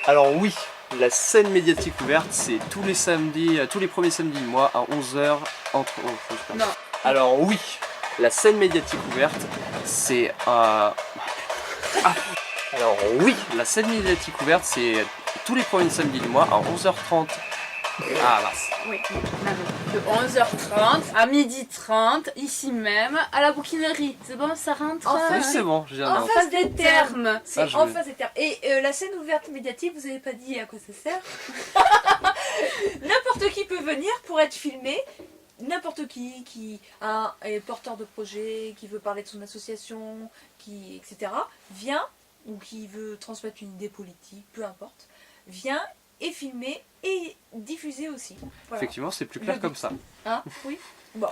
Alors oui, la scène médiatique ouverte, c'est tous les samedis, tous les premiers samedis du mois à 11h entre... Non. Alors oui, la scène médiatique ouverte, c'est... Alors oui, la scène médiatique ouverte, c'est tous les premiers samedis du mois à 11h30. Ah mince. Oui, de 11h30 à 12h30, ici même, à la bouquinerie. C'est bon, ça rentre Oui, c'est bon, j'ai en face des termes. C'est en face des termes. Et la scène ouverte médiatique, vous n'avez pas dit à quoi ça sert. N'importe qui peut venir pour être filmé. N'importe qui est porteur de projet, qui veut parler de son association, etc. vient, ou qui veut transmettre une idée politique, peu importe, vient et filmé et diffusé aussi. Voilà. Effectivement, c'est plus clair comme ça. Hein? Oui. Bon.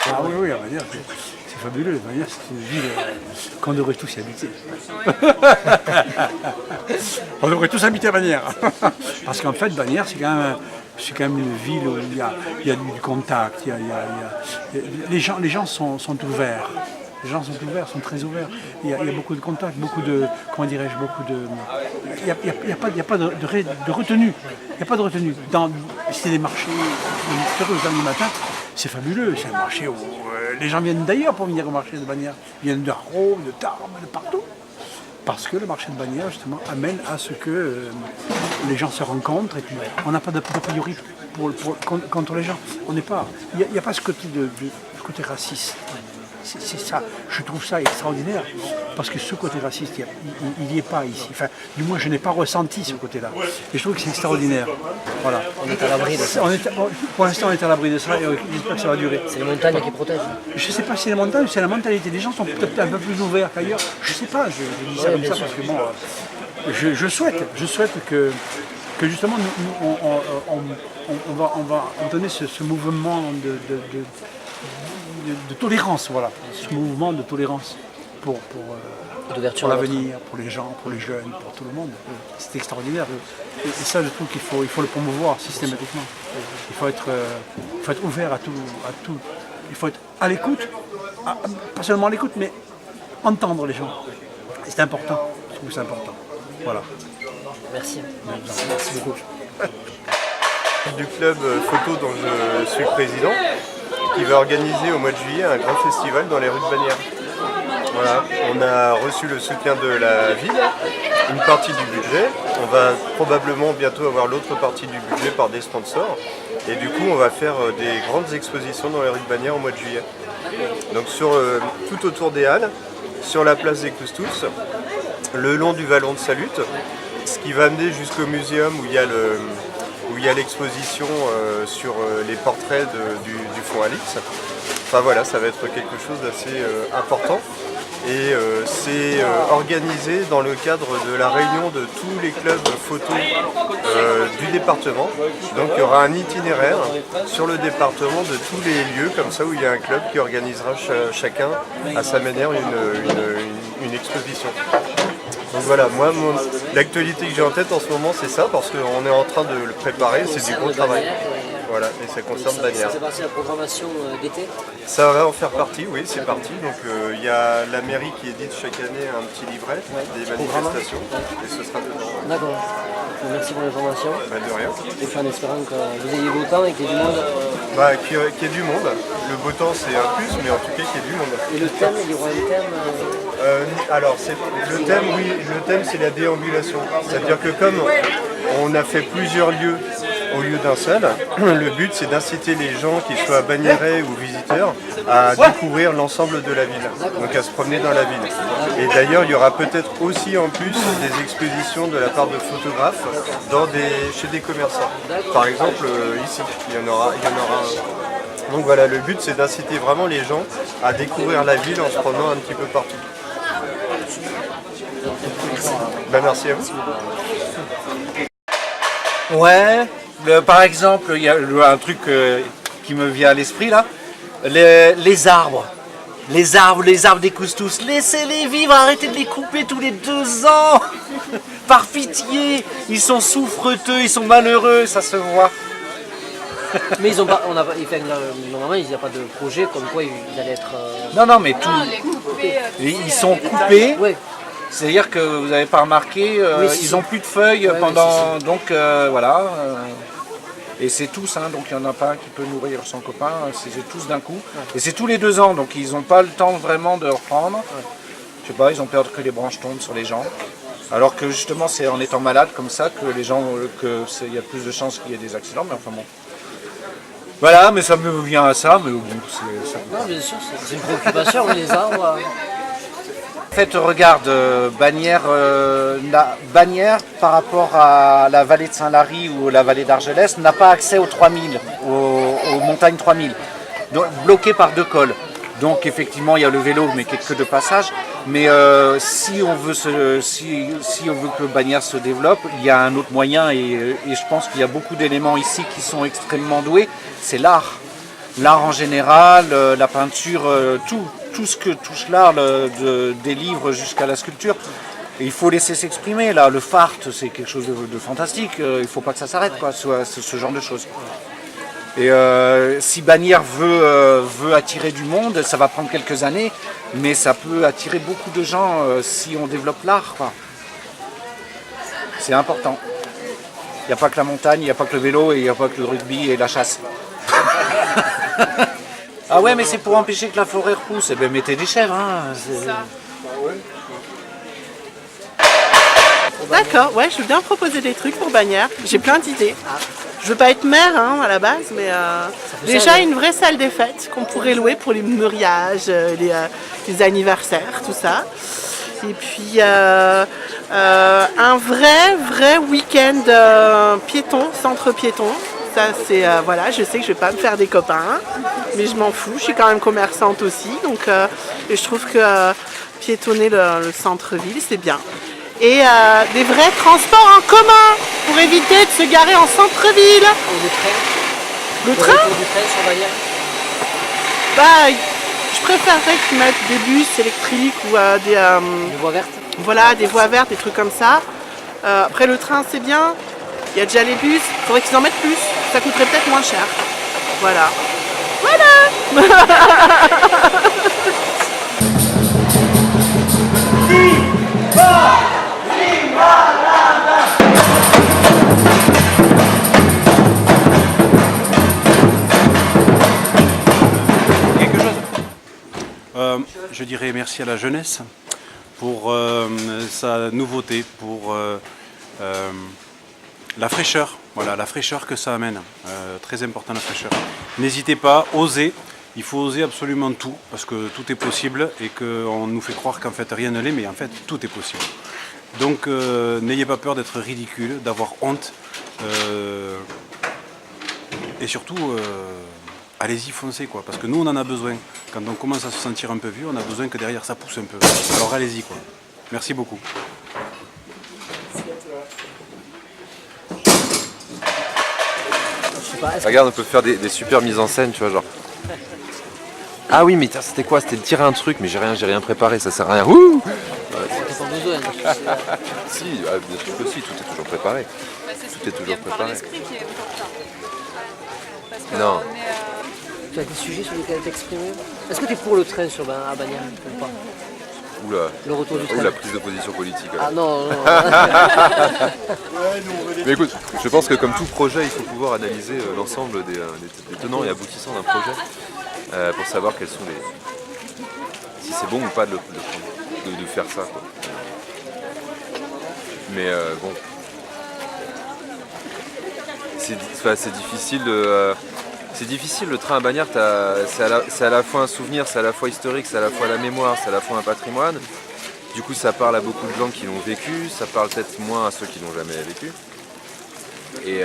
Ah oui, on va dire, c'est fabuleux. On va dire, c'est une ville qu'on devrait tous y habiter. On devrait tous habiter à Bagnères. Parce qu'en fait, Bagnères, c'est quand même une ville où il y a du contact. Les gens sont ouverts. Les gens sont ouverts, sont très ouverts. Il y a beaucoup de contacts, beaucoup de... Comment dirais-je, beaucoup de... Il n'y a pas de retenue. Il n'y a pas de retenue. C'est des marchés le matin, c'est fabuleux. C'est un marché où les gens viennent d'ailleurs pour venir au marché de Bagnères. Ils viennent de Haro, de Tarbes, de partout. Parce que le marché de Bagnères, justement, amène à ce que les gens se rencontrent. Et puis, on n'a pas d'a priori contre les gens. Il n'y a pas ce côté côté raciste. C'est ça, je trouve ça extraordinaire, parce que ce côté raciste, il n'y est pas ici. Enfin, du moins, je n'ai pas ressenti ce côté-là. Et je trouve que c'est extraordinaire. Voilà. On est à l'abri de ça. Pour l'instant, on est à l'abri de ça et j'espère que ça va durer. C'est les montagnes qui protègent. Je ne sais pas si c'est les montagnes ou c'est la mentalité. Les gens sont peut-être un peu plus ouverts qu'ailleurs. Je ne sais pas, je dis ça comme ça parce que bon, je souhaite que justement, on va donner ce mouvement de tolérance, voilà, ce mouvement de tolérance pour l'avenir, pour les gens, pour les jeunes, pour tout le monde. C'est extraordinaire. Et ça, je trouve qu'il faut le promouvoir systématiquement. Il faut être ouvert à tout. Il faut être à l'écoute, pas seulement à l'écoute, mais entendre les gens. C'est important. Je trouve que c'est important. Voilà. Merci. Merci beaucoup. Du club photo dont je suis président, qui va organiser au mois de juillet un grand festival dans les rues de Bagnères. Voilà, on a reçu le soutien de la ville, une partie du budget. On va probablement bientôt avoir l'autre partie du budget par des sponsors. Et du coup, on va faire des grandes expositions dans les rues de Bagnères au mois de juillet. Donc tout autour des Halles, sur la place des Coustous, le long du vallon de Salut, ce qui va amener jusqu'au muséum où il y a l'exposition sur les portraits du fonds Alix. Enfin voilà, ça va être quelque chose d'assez important. Et c'est organisé dans le cadre de la réunion de tous les clubs photo du département. Donc il y aura un itinéraire sur le département de tous les lieux, comme ça, où il y a un club qui organisera chacun à sa manière une exposition. Donc voilà, moi, l'actualité que j'ai en tête en ce moment, c'est ça, parce qu'on est en train de le préparer, c'est du gros travail. Voilà, et ça concerne Bagnères. C'est parti la programmation d'été? Ça va en faire partie, oui, c'est parti. Donc il y a la mairie qui édite chaque année un petit livret des manifestations, et ce sera dedans. D'accord. Merci pour l'information. Bah, de rien. Et puis en espérant que vous ayez beau temps et qu'il y ait du monde. Bah, qu'il y ait du monde. Le beau temps, c'est un plus, mais en tout cas qu'il y ait du monde. Et le thème, il y aura un thème alors, le thème, oui, le thème, c'est la déambulation. C'est-à-dire que comme on a fait plusieurs lieux au lieu d'un seul, le but, c'est d'inciter les gens, qu'ils soient bagnérais ou visiteurs, à découvrir l'ensemble de la ville, donc à se promener dans la ville. Et d'ailleurs, il y aura peut-être aussi en plus des expositions de la part de photographes chez des commerçants. Par exemple, ici, il y en aura un. Donc voilà, le but, c'est d'inciter vraiment les gens à découvrir la ville en se promenant un petit peu partout. Ben, merci à vous. Ouais, par exemple, il y a un truc qui me vient à l'esprit là, les arbres. Les arbres des Coustous, laissez-les vivre, arrêtez de les couper tous les 2 ans. Par pitié, ils sont souffreteux, ils sont malheureux, ça se voit. Mais ils ont pas, normalement il n'y a pas de projet comme quoi ils allaient être... Non, mais tout. Non, les coupés, Ils sont coupés. Ouais, C'est-à-dire que vous n'avez pas remarqué, Oui, si, ils si. n'ont plus de feuilles Ouais, pendant. Donc voilà. Et c'est tous, hein, donc il n'y en a pas un qui peut nourrir son copain, c'est tous d'un coup. Et c'est tous les 2 ans, donc ils n'ont pas le temps vraiment de reprendre. Je sais pas, ils ont peur que les branches tombent sur les gens. Alors que justement c'est en étant malade comme ça que les gens, il y a plus de chances qu'il y ait des accidents, mais enfin bon. Voilà, mais ça me vient à ça, mais bon, c'est... non, bien sûr, c'est une préoccupation, oui, les arbres. En fait, regarde, Bagnères, par rapport à la vallée de Saint-Lary ou la vallée d'Argelès, n'a pas accès aux 3000, aux montagnes 3000, donc bloqué par 2 cols. Donc effectivement, il y a le vélo, mais que de passage. Mais si on veut que Bagnères se développe, il y a un autre moyen, et je pense qu'il y a beaucoup d'éléments ici qui sont extrêmement doués, c'est l'art. L'art en général, la peinture, tout ce que touche l'art, des livres jusqu'à la sculpture. Et il faut laisser s'exprimer. Là, le fart, c'est quelque chose de fantastique. Il ne faut pas que ça s'arrête, quoi, ce genre de choses. Et si Bagnères veut attirer du monde, ça va prendre quelques années, mais ça peut attirer beaucoup de gens si on développe l'art, quoi. C'est important. Il n'y a pas que la montagne, il n'y a pas que le vélo, et il n'y a pas que le rugby et la chasse. Ah ouais, mais c'est pour empêcher que la forêt repousse. Eh bien, mettez des chèvres. Hein. D'accord, ouais, je veux bien proposer des trucs pour Bagnères. J'ai plein d'idées. Je veux pas être maire hein, à la base, mais déjà une vraie salle des fêtes qu'on pourrait louer pour les mariages, les anniversaires, tout ça. Et puis un vrai week-end piéton, centre piéton. Ça c'est voilà, je sais que je vais pas me faire des copains, mais je m'en fous. Je suis quand même commerçante aussi, donc et je trouve que piétonner le centre-ville c'est bien. Et des vrais transports en commun pour éviter de se garer en centre-ville. Le train Du train sur Bagnères. Bah, je préférerais qu'ils mettent des bus électriques ou des voies vertes. Voilà, des voies vertes, des trucs comme ça. Après le train c'est bien. Il y a déjà les bus. Il faudrait qu'ils en mettent plus. Ça coûterait peut-être moins cher. Voilà. Je dirais merci à la jeunesse pour sa nouveauté, pour la fraîcheur, voilà, la fraîcheur que ça amène, très important la fraîcheur. N'hésitez pas, osez, il faut oser absolument tout, parce que tout est possible et qu'on nous fait croire qu'en fait rien ne l'est, mais en fait tout est possible. Donc n'ayez pas peur d'être ridicule, d'avoir honte, et surtout allez-y, foncez quoi, parce que nous on en a besoin. Quand on commence à se sentir un peu vieux, on a besoin que derrière ça pousse un peu. Alors allez-y quoi. Merci beaucoup. Regarde, on peut faire des super mises en scène, tu vois, genre. Ah oui, mais c'était quoi? C'était de tirer un truc, mais j'ai rien préparé, ça sert à rien. Ouh T'as pas besoin. Si, bien sûr que si, tout est toujours préparé. Tout est toujours préparé. l'esprit qui est important. Parce que Non. on est, Tu as des sujets sur lesquels t'exprimer? Est-ce que tu es pour le train à Bagnères ou pas? Oula. Le retour du train. Ou la prise de position politique. Ah non. Mais écoute, je pense que comme tout projet, il faut pouvoir analyser l'ensemble des tenants et aboutissants d'un projet pour savoir quels sont si c'est bon ou pas de faire ça, quoi. Mais bon, c'est difficile de... C'est difficile, le train à Bagnères, c'est à la fois un souvenir, c'est à la fois historique, c'est à la fois la mémoire, c'est à la fois un patrimoine. Du coup, ça parle à beaucoup de gens qui l'ont vécu, ça parle peut-être moins à ceux qui l'ont jamais vécu. Et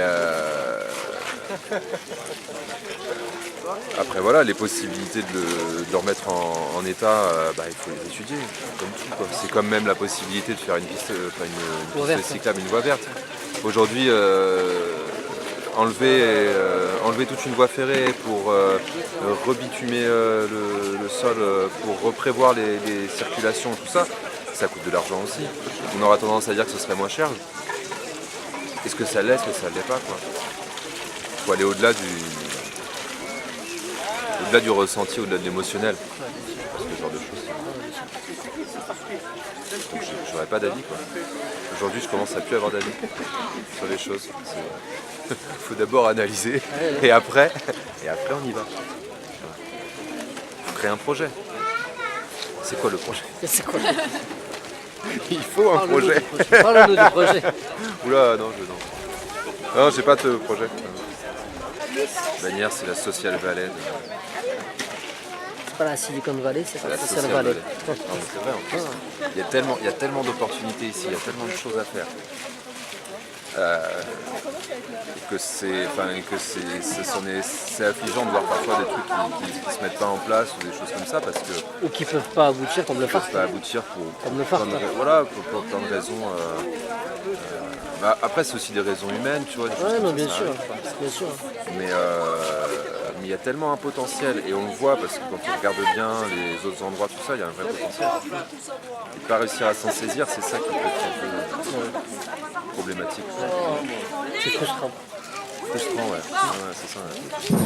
après, voilà, les possibilités de le remettre en état, il faut les étudier, comme tout, quoi. C'est comme même la possibilité de faire une piste cyclable, une voie verte. Aujourd'hui, enlever toute une voie ferrée pour rebitumer le sol, pour reprévoir les circulations, tout ça, ça coûte de l'argent aussi. On aura tendance à dire que ce serait moins cher. Est-ce que ça l'est, est-ce que ça ne l'est pas, quoi. Faut aller au-delà du... au-delà du ressenti, au-delà de l'émotionnel. Parce que ce genre de choses. Donc j'aurais pas d'avis quoi. Aujourd'hui je commence à plus avoir d'avis sur les choses. Il faut d'abord analyser et après on y va. Il faut créer un projet. C'est quoi le projet? C'est quoi? Il faut un projet. Parle-nous du projet. Oula, non, non, j'ai pas de projet. Bagnères, c'est la Social Valley. C'est pas la Silicon Valley, c'est pas La la Social Valley. Non, mais c'est vrai en plus. Il y a tellement d'opportunités ici, il y a tellement de choses à faire. C'est affligeant de voir parfois des trucs qui se mettent pas en place ou des choses comme ça parce que Ou qui peuvent pas aboutir comme le peuvent phare. pas aboutir pour Comme le phare. pour plein de raisons. Après c'est aussi des raisons humaines, tu vois. Des choses Ouais, comme non, ça, bien ça sûr, arrive. bien sûr. Mais il y a tellement un potentiel et on le voit parce que quand on regarde bien les autres endroits, tout ça, il y a un vrai potentiel. Et pas réussir à s'en saisir, c'est ça qui peut être un peu problématique. C'est frustrant. Frustrant, ouais. Ouais, c'est ça. Ouais.